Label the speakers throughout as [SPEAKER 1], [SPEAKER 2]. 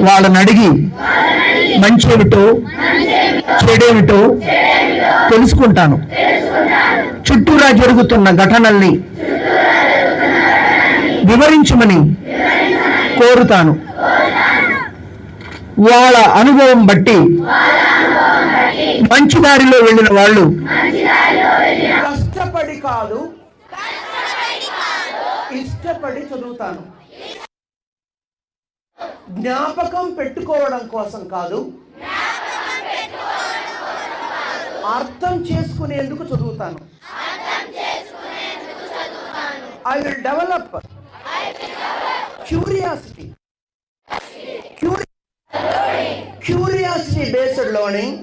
[SPEAKER 1] వాళ్ళని అడిగి మంచేమిటో చెడేమిటో తెలుసుకుంటాను. చుట్టూరా జరుగుతున్న ఘటనల్ని వివరించమని కోరుతాను. వాళ్ళ అనుభవం బట్టి మంచి దారిలో వెళ్ళిన వాళ్ళు కష్టపడి కాదు ఇష్టపడి చదువుతాను. జ్ఞాపకం పెట్టుకోవడం కోసం కాదు, అర్థం చేసుకునేందుకు చదువుతాను. I will develop curiosity. Curiosity based learning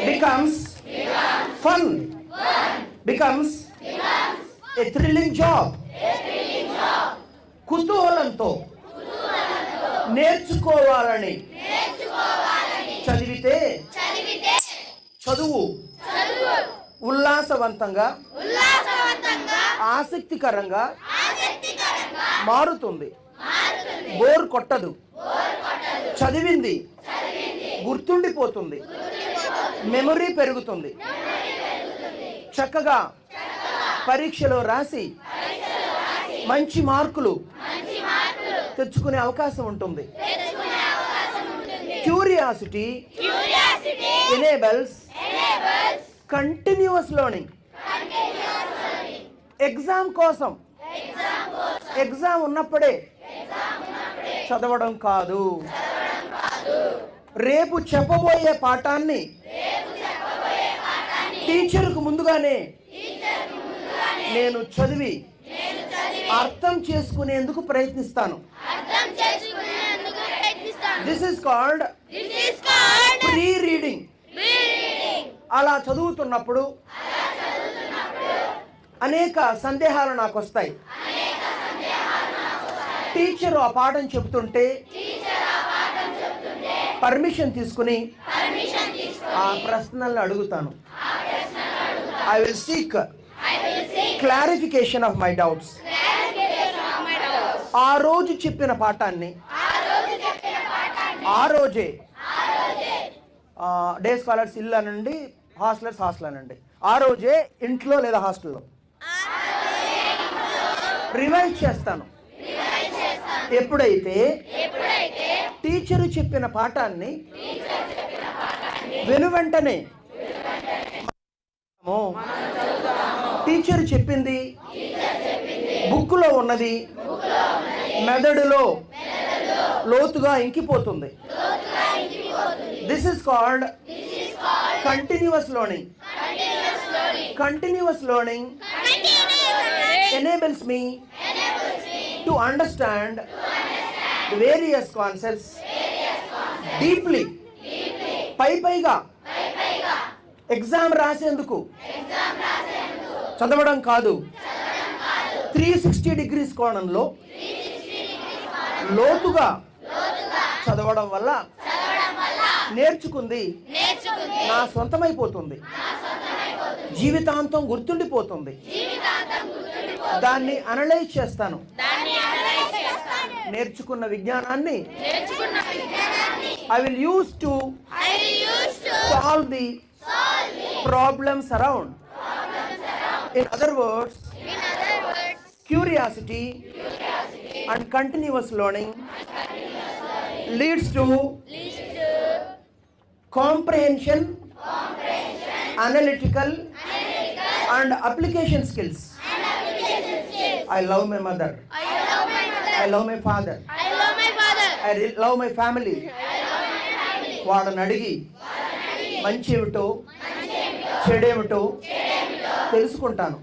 [SPEAKER 1] becomes fun, becomes a thrilling job. కుతూహలంతో నేర్చుకోవాలని చదివితే చదువు ఉల్లాసవంతంగా ఆసక్తికరంగా మారుతుంది. బోర్ కొట్టదు. చదివింది గుర్తుండిపోతుంది. మెమరీ పెరుగుతుంది. చక్కగా పరీక్షలో రాసి మంచి మార్కులు తెచ్చుకునే అవకాశం ఉంటుంది. Curiosity enables continuous learning. Exam కోసం ఎగ్జామ్ ఉన్నప్పుడే చదవడం కాదు. రేపు చెప్పబోయే పాఠాన్ని టీచర్కు ముందుగానే నేను చదివి అర్థం చేసుకునేందుకు ప్రయత్నిస్తాను. This is called pre reading. అలా చదువుతున్నప్పుడు అనేక సందేహాలు నాకు వస్తాయి. టీచరు ఆ పాఠం చెబుతుంటే పర్మిషన్ తీసుకుని ఆ ప్రశ్నలను అడుగుతాను. I will seek clarification of my doubts. ఆ రోజు చెప్పిన పాఠాన్ని ఆ రోజే డే స్కాలర్స్ ఇల్లు అనండి, హాస్టలర్స్ హాస్టల్ అనండి, ఆ రోజే ఇంట్లో లేదా హాస్టల్లో రివైజ్ చేస్తాను. ఎప్పుడైతే టీచరు చెప్పిన పాఠాన్ని వెనువెంటనే టీచర్ చెప్పింది బుక్లో ఉన్నది మెదడులో లోతుగా ఇంకిపోతుంది. This is called continuous learning. Continuous learning enables me to understand the various concepts deeply. పైగా ఎగ్జామ్ రాసేందుకు చదవడం కాదు, 360 degrees కోణంలో లోతుగా చదవడం వల్ల నేర్చుకుంది నా సొంతమైపోతుంది. జీవితాంతం గుర్తుండిపోతుంది. దాన్ని అనలైజ్ చేస్తాను. నేర్చుకున్న విజ్ఞానాన్ని I will use to solve the problems around. In other words, curiosity and continuous learning leads to comprehension, analytical and application skills. I love my mother. I love my father. I love my family. వాళ్ళని అడిగి మంచి ఏమిటో చెడేమిటో తెలుసుకుంటాను.